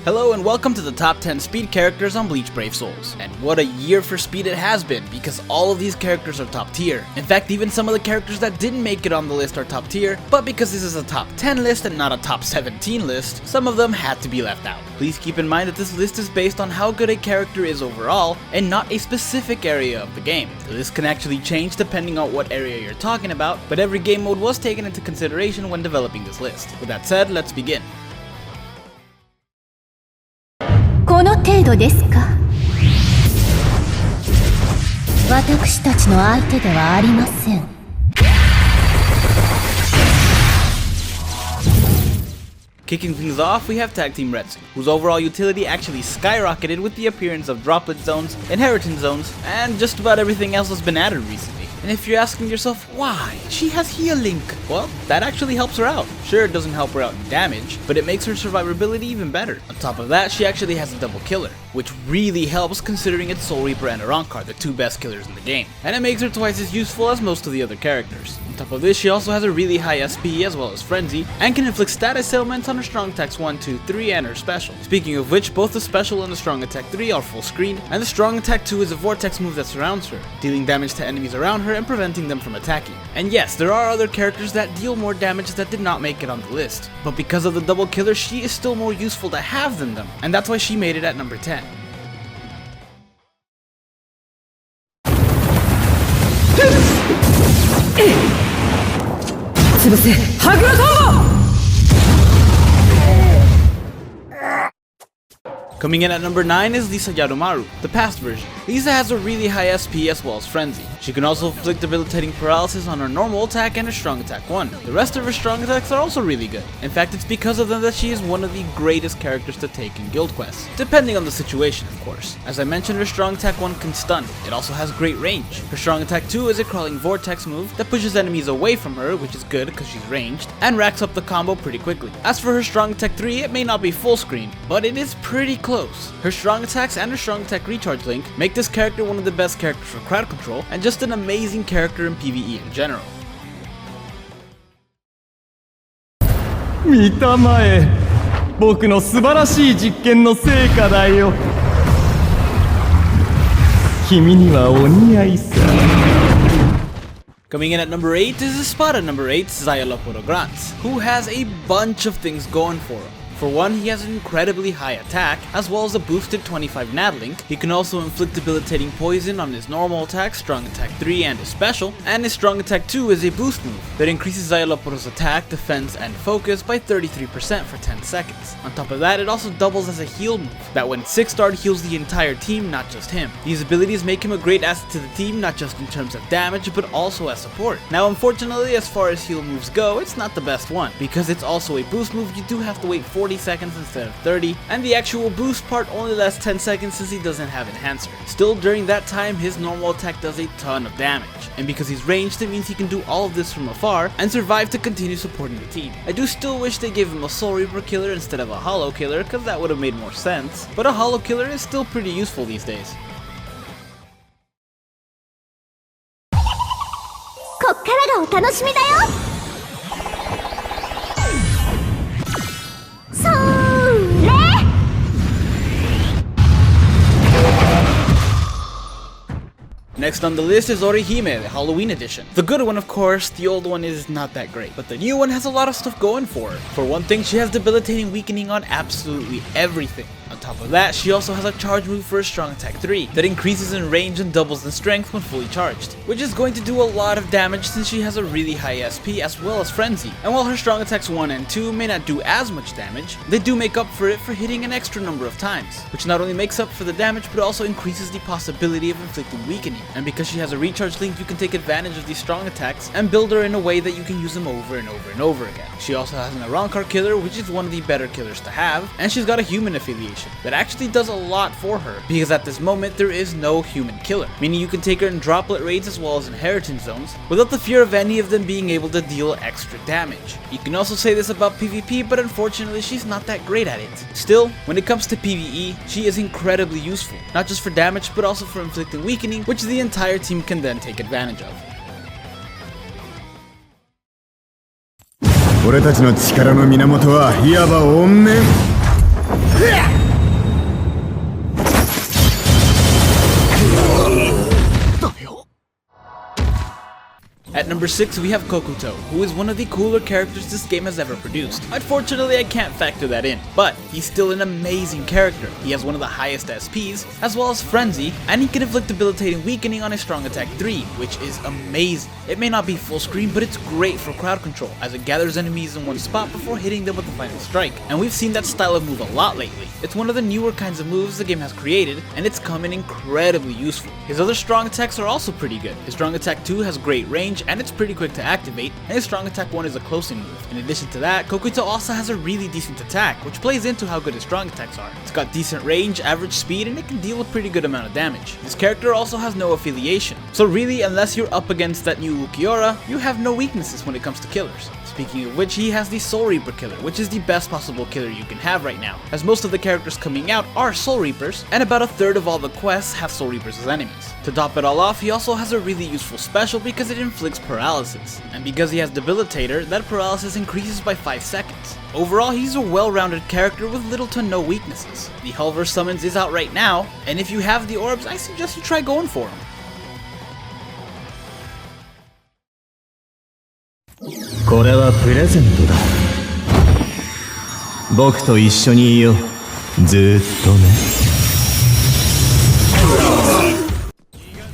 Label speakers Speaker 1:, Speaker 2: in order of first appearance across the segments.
Speaker 1: Hello and welcome to the top 10 speed characters on Bleach Brave Souls. And what a year for speed it has been, because all of these characters are top tier. In fact, even some of the characters that didn't make it on the list are top tier, but because this is a top 10 list and not a top 17 list, some of them had to be left out. Please keep in mind that this list is based on how good a character is overall, and not a specific area of the game. So this can actually change depending on what area you're talking about, but every game mode was taken into consideration when developing this list. With that said, let's begin.
Speaker 2: この程度ですか。私たちの相手ではありません。
Speaker 1: Kicking things off, we have Tag Team Retsu, whose overall utility actually skyrocketed with the appearance of droplet zones, inheritance zones, and just about everything else that's been added recently. And if you're asking yourself, why? She has Heal Link. Well, that actually helps her out. Sure, it doesn't help her out in damage, but it makes her survivability even better. On top of that, she actually has a double killer, which really helps considering it's Soul Reaper and Arankar, the two best killers in the game. And it makes her twice as useful as most of the other characters. On top of this, she also has a really high SP as well as Frenzy, and can inflict status ailments on her strong attacks 1, 2, 3, and her special. Speaking of which, both the special and the strong attack 3 are full screen, and the strong attack 2 is a vortex move that surrounds her, dealing damage to enemies around her and preventing them from attacking. And yes, there are other characters that deal more damage that did not make it on the list, but because of the double killer, she is still more useful to have than them, and that's why she made it at number 10. Coming in at number 9 is Lisa Yarumaru, the past version. Lisa has a really high SP as well as Frenzy. She can also inflict debilitating paralysis on her normal attack and her strong attack 1. The rest of her strong attacks are also really good. In fact, it's because of them that she is one of the greatest characters to take in guild quests, depending on the situation of course. As I mentioned, her strong attack 1 can stun. It also has great range. Her strong attack 2 is a crawling vortex move that pushes enemies away from her, which is good because she's ranged, and racks up the combo pretty quickly. As for her strong attack 3, it may not be full screen, but it is pretty close. Her strong attacks and her strong attack recharge link make this character one of the best characters for crowd control, and just an amazing character in PvE in general.
Speaker 3: 見たまえ、僕の素晴らしい実験の成果だよ。君にはお似合いさ。
Speaker 1: Coming in at number 8 is Espada number 8, Xayalapuro-Grants, who has a bunch of things going for him. For one, he has an incredibly high attack, as well as a boosted 25 Nat Link. He can also inflict debilitating poison on his normal attack, strong attack 3, and his special, and his strong attack 2 is a boost move that increases Xayalapuro's attack, defense, and focus by 33% for 10 seconds. On top of that, it also doubles as a heal move, that when 6-starred heals the entire team, not just him. These abilities make him a great asset to the team, not just in terms of damage, but also as support. Now unfortunately, as far as heal moves go, it's not the best one. Because it's also a boost move, you do have to wait 40 seconds instead of 30, and the actual boost part only lasts 10 seconds since he doesn't have Enhancer. Still, during that time, his normal attack does a ton of damage, and because he's ranged, it means he can do all of this from afar and survive to continue supporting the team. I do still wish they gave him a Soul Reaper killer instead of a Hollow killer, because that would have made more sense, but a Hollow killer is still pretty useful these days.
Speaker 2: こっからがお楽しみだよ。それ。
Speaker 1: Next on the list is Orihime, the Halloween edition. The good one, of course. The old one is not that great, but the new one has a lot of stuff going for her. For one thing, she has debilitating weakening on absolutely everything. On top of that, she also has a charge move for a strong attack 3 that increases in range and doubles in strength when fully charged, which is going to do a lot of damage since she has a really high SP as well as Frenzy. And while her strong attacks 1 and 2 may not do as much damage, they do make up for it for hitting an extra number of times, which not only makes up for the damage but also increases the possibility of inflicting weakening. And because she has a recharge link, you can take advantage of these strong attacks and build her in a way that you can use them over and over and over again. She also has an Arankar killer, which is one of the better killers to have, and she's got a human affiliation that actually does a lot for her, because at this moment there is no human killer, meaning you can take her in droplet raids as well as inheritance zones without the fear of any of them being able to deal extra damage. You can also say this about PvP, but unfortunately she's not that great at it. Still, when it comes to PvE, she is incredibly useful, not just for damage but also for inflicting weakening, which the entire team can then take advantage of.
Speaker 4: 俺たちの力の源はいわば怨念。
Speaker 1: number 6 we have Kokuto, who is one of the cooler characters this game has ever produced. Unfortunately I can't factor that in, but he's still an amazing character. He has one of the highest SPs, as well as Frenzy, and he can inflict debilitating weakening on his strong attack 3, which is amazing. It may not be full screen, but it's great for crowd control, as it gathers enemies in one spot before hitting them with the final strike, and we've seen that style of move a lot lately. It's one of the newer kinds of moves the game has created, and it's come in incredibly useful. His other strong attacks are also pretty good. His strong attack 2 has great range, and it's pretty quick to activate, and his strong attack 1 is a close-in move. In addition to that, Kokuto also has a really decent attack, which plays into how good his strong attacks are. It's got decent range, average speed, and it can deal a pretty good amount of damage. This character also has no affiliation, so really, unless you're up against that new Rukia, you have no weaknesses when it comes to killers. Speaking of which, he has the Soul Reaper killer, which is the best possible killer you can have right now, as most of the characters coming out are Soul Reapers, and about a third of all the quests have Soul Reapers as enemies. To top it all off, he also has a really useful special because it inflicts paralysis, and because he has Debilitator, that paralysis increases by 5 seconds. Overall, he's a well-rounded character with little to no weaknesses. The Hellverse Summons is out right now, and if you have the orbs, I suggest you try going for him.
Speaker 3: これはプレゼントだ。僕と一緒にいよう。ずーっとね。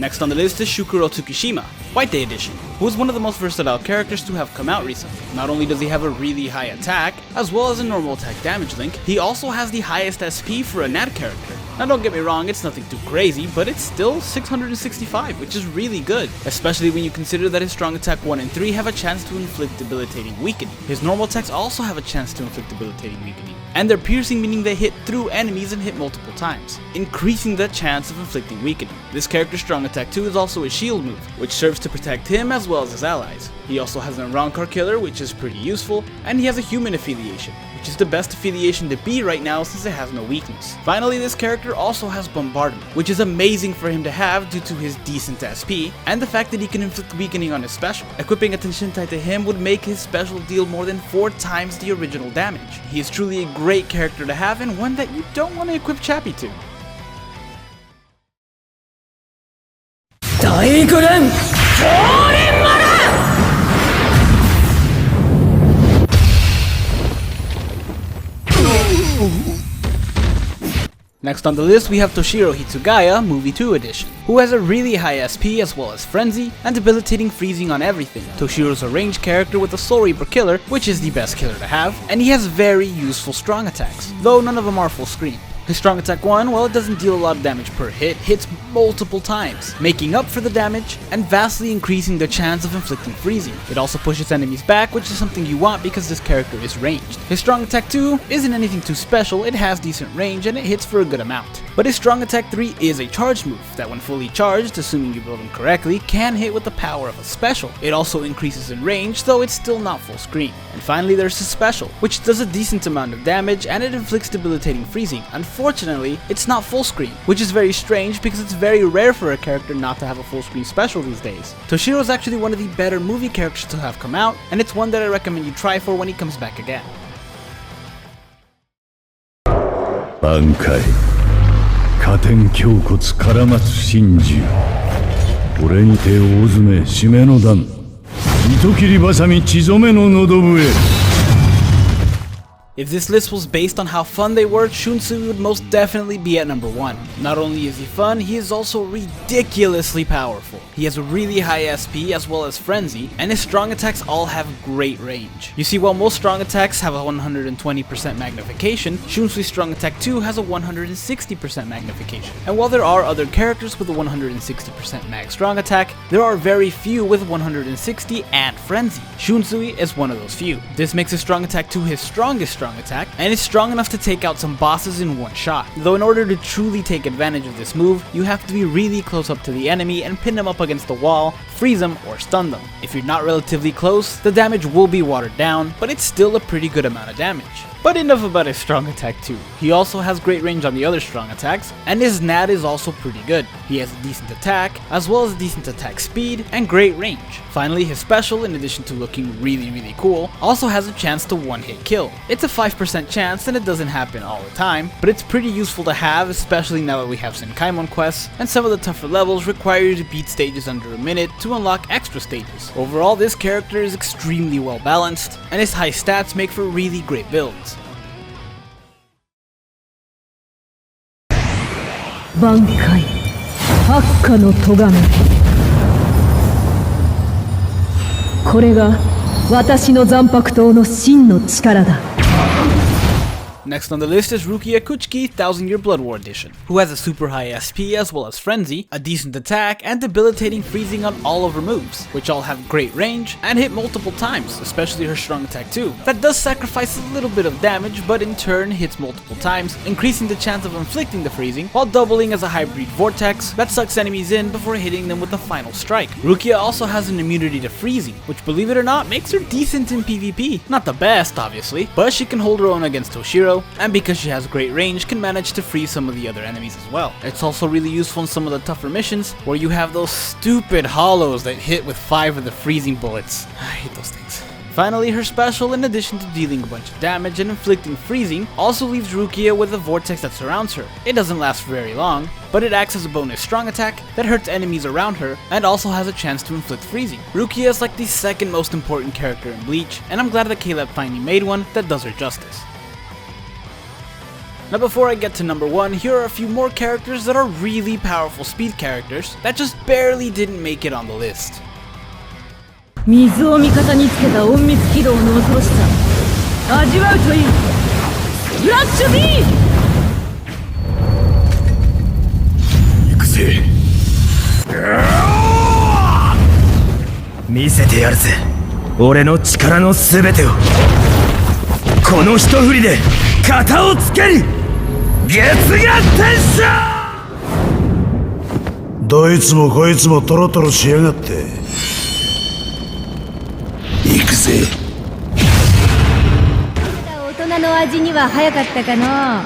Speaker 1: Next on the list is Shukuro Tsukishima, White Day Edition, who is one of the most versatile characters to have come out recently. Not only does he have a really high attack, as well as a normal attack damage link, he also has the highest SP for a Nat character. Now don't get me wrong, it's nothing too crazy, but it's still 665, which is really good, especially when you consider that his strong attack 1 and 3 have a chance to inflict debilitating weakening. His normal attacks also have a chance to inflict debilitating weakening, and they're piercing, meaning they hit through enemies and hit multiple times, increasing the chance of inflicting weakening. This character's strong attack 2 is also a shield move, which serves to protect him as well as his allies. He also has an Rancor killer, which is pretty useful, and he has a human affiliation, which is the best affiliation to be right now since it has no weakness. Finally, this character also has Bombardment, which is amazing for him to have due to his decent SP, and the fact that he can inflict weakening on his special. Equipping a Tenshintai to him would make his special deal more than 4 times the original damage. He is truly a great character to have and one that you don't want to equip Chappie to.
Speaker 3: 大グレン降臨マラ
Speaker 1: Next on the list we have Toshiro Hitsugaya, Movie 2 Edition, who has a really high SP as well as Frenzy and debilitating freezing on everything. Toshiro's a ranged character with a Soul Reaper killer, which is the best killer to have, and he has very useful strong attacks, though none of them are full screen. His strong attack 1, well, it doesn't deal a lot of damage per hit, hits multiple times, making up for the damage and vastly increasing the chance of inflicting freezing. It also pushes enemies back, which is something you want because this character is ranged. His strong attack 2 isn't anything too special, it has decent range and it hits for a good amount. But his strong attack 3 is a charge move that when fully charged, assuming you build him correctly, can hit with the power of a special. It also increases in range, though it's still not full screen. And finally there's his special, which does a decent amount of damage and it inflicts debilitating freezing. Unfortunately, it's not full screen, which is very strange because it's very rare for a character not to have a full screen special these days. Toshiro is actually one of the better movie characters to have come out, and it's one that I recommend you try for when he comes back again.
Speaker 4: 挽回加点胸骨から松真珠これにて大詰め締めの段糸切りばさみ血染めの喉笛
Speaker 1: If this list was based on how fun they were, Junsu would most definitely be at number 1. Not only is he fun, he is also ridiculously powerful. He has a really high SP as well as Frenzy, and his strong attacks all have great range. You see, while most strong attacks have a 120% magnification, Junsu's strong attack 2 has a 160% magnification. And while there are other characters with a 160% mag strong attack, there are very few with 160 and Frenzy. Junsu is one of those few. This makes his strong attack 2 his strongest strong attack, and it's strong enough to take out some bosses in one shot. Though in order to truly take advantage of this move, you have to be really close up to the enemy and pin them up against the wall, freeze them, or stun them. If you're not relatively close, the damage will be watered down, but it's still a pretty good amount of damage. But enough about his strong attack 2. He also has great range on the other strong attacks, and his nat is also pretty good. He has a decent attack, as well as decent attack speed, and great range. Finally, his special, in addition to looking really cool, also has a chance to one-hit kill. It's a 5% chance and it doesn't happen all the time, but it's pretty useful to have, especially now that we have Senkaimon quests, and some of the tougher levels require you to beat stages under a minute to unlock extra stages. Overall, this character is extremely well balanced, and his high stats make for really great builds.
Speaker 2: 挽回八下の咎めこれが私の残白刀の真の力だ
Speaker 1: Next on the list is Rukia Kuchiki 1000 Year Blood War Edition, who has a super high SP as well as Frenzy, a decent attack, and debilitating freezing on all of her moves, which all have great range and hit multiple times, especially her strong attack too. That does sacrifice a little bit of damage, but in turn hits multiple times, increasing the chance of inflicting the freezing, while doubling as a hybrid vortex that sucks enemies in before hitting them with the final strike. Rukia also has an immunity to freezing, which believe it or not makes her decent in PvP. Not the best obviously, but she can hold her own against Toshiro, and because she has great range, can manage to freeze some of the other enemies as well. It's also really useful in some of the tougher missions, where you have those stupid hollows that hit with 5 of the freezing bullets. I hate those things. Finally, her special, in addition to dealing a bunch of damage and inflicting freezing, also leaves Rukia with a vortex that surrounds her. It doesn't last for very long, but it acts as a bonus strong attack that hurts enemies around her and also has a chance to inflict freezing. Rukia is like the second most important character in Bleach, and I'm glad that Caleb finally made one that does her justice. Now before I get to number 1, here are a few more characters that are really powerful speed characters that just barely didn't make it on the list.
Speaker 2: 水を味方につけた隠密起動の恐ろしさ味わうといいフラッシュ B
Speaker 4: 行くぜ
Speaker 3: 見せてやるぜ俺の力のすべてをこの一振りで型をつける月が天使
Speaker 5: どいつもこいつもトロトロしやがって行くぜ
Speaker 2: 大人の味には早かったかな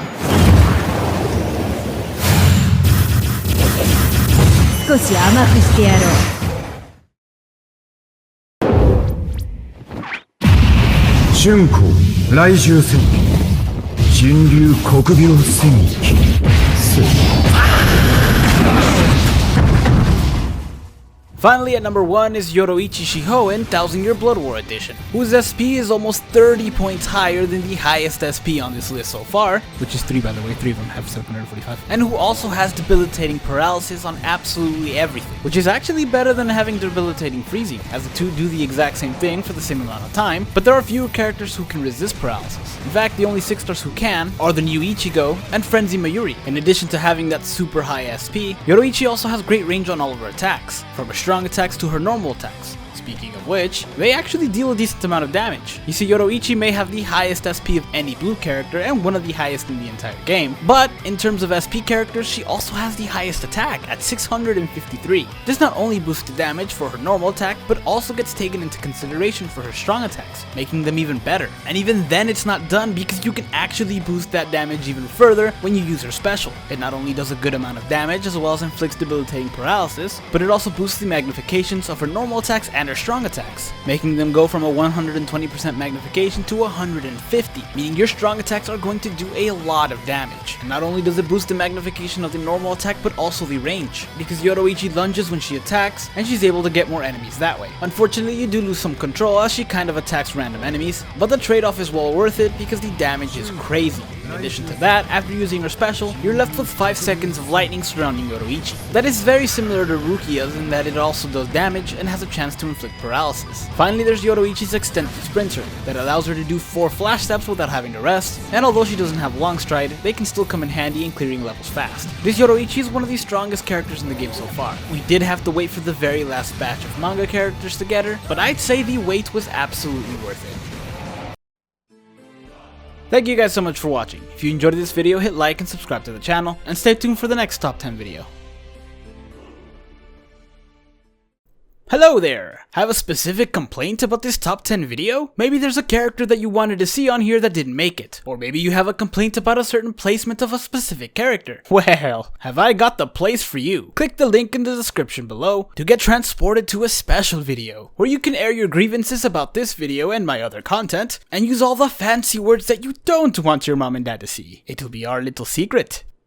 Speaker 2: 少し甘くしてやろう
Speaker 3: 春光来獣戦人流国病戦記
Speaker 1: Finally at number 1 is Yoruichi Shiho in 1000 Year Blood War Edition, whose SP is almost 30 points higher than the highest SP on this list so far, which is 3 by the way, 3 of them have 745, and who also has debilitating paralysis on absolutely everything, which is actually better than having debilitating freezing, as the two do the exact same thing for the same amount of time, but there are fewer characters who can resist paralysis. In fact, the only 6 stars who can are the new Ichigo and Frenzy Mayuri. In addition to having that super high SP, Yoruichi also has great range on all of her attacks, from her strong attacks to her normal attacks. Speaking of which, they actually deal a decent amount of damage. You see, Yoruichi may have the highest SP of any blue character and one of the highest in the entire game, but in terms of SP characters, she also has the highest attack at 653. This not only boosts the damage for her normal attack, but also gets taken into consideration for her strong attacks, making them even better. And even then it's not done because you can actually boost that damage even further when you use her special. It not only does a good amount of damage as well as inflicts debilitating paralysis, but it also boosts the magnifications of her normal attacks and her strong attacks, making them go from a 120% magnification to 150, meaning your strong attacks are going to do a lot of damage. And not only does it boost the magnification of the normal attack, but also the range, because Yoruichi lunges when she attacks, and she's able to get more enemies that way. Unfortunately, you do lose some control as she kind of attacks random enemies, but the trade-off is well worth it because the damage is crazy. In addition to that, after using her special, you're left with 5 seconds of lightning surrounding Yoruichi. That is very similar to Rukia's in that it also does damage and has a chance to inflict paralysis. Finally, there's Yoruichi's extended sprinter that allows her to do 4 flash steps without having to rest, and although she doesn't have long stride, they can still come in handy in clearing levels fast. This Yoruichi is one of the strongest characters in the game so far. We did have to wait for the very last batch of manga characters to get her, but I'd say the wait was absolutely worth it. Thank you guys so much for watching. If you enjoyed this video, hit like and subscribe to the channel, and stay tuned for the next top 10 video. Hello there! Have a specific complaint about this top 10 video? Maybe there's a character that you wanted to see on here that didn't make it. Or maybe you have a complaint about a certain placement of a specific character. Well, have I got the place for you. Click the link in the description below to get transported to a special video, where you can air your grievances about this video and my other content, and use all the fancy words that you don't want your mom and dad to see. It'll be our little secret.